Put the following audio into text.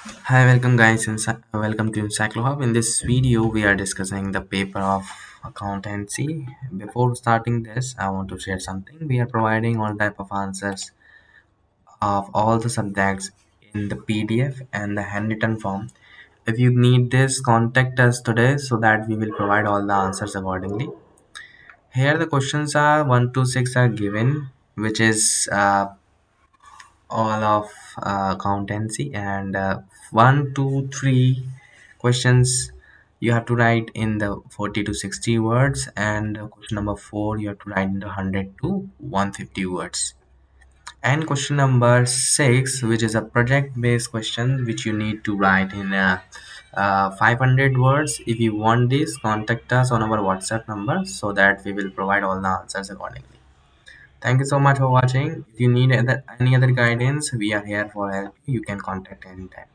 Hi, welcome guys, welcome to Hub. In this video, we are discussing the paper of accountancy. Before starting this, I want to share something. We are providing all type of answers of all the subjects in the PDF and the handwritten form. If you need this, contact us today so that we will provide all the answers accordingly. Here the questions are 1 to 6 are given, which is all of accountancy, and 1 2 3 questions you have to write in the 40 to 60 words, and question number 4 you have to write in the 100 to 150 words, and question number 6, which is a project based question, which you need to write in 500 words. If you want this, contact us on our WhatsApp number so that we will provide all the answers accordingly. Thank you so much for watching. If you need any other guidance, we are here for help. You can contact anytime.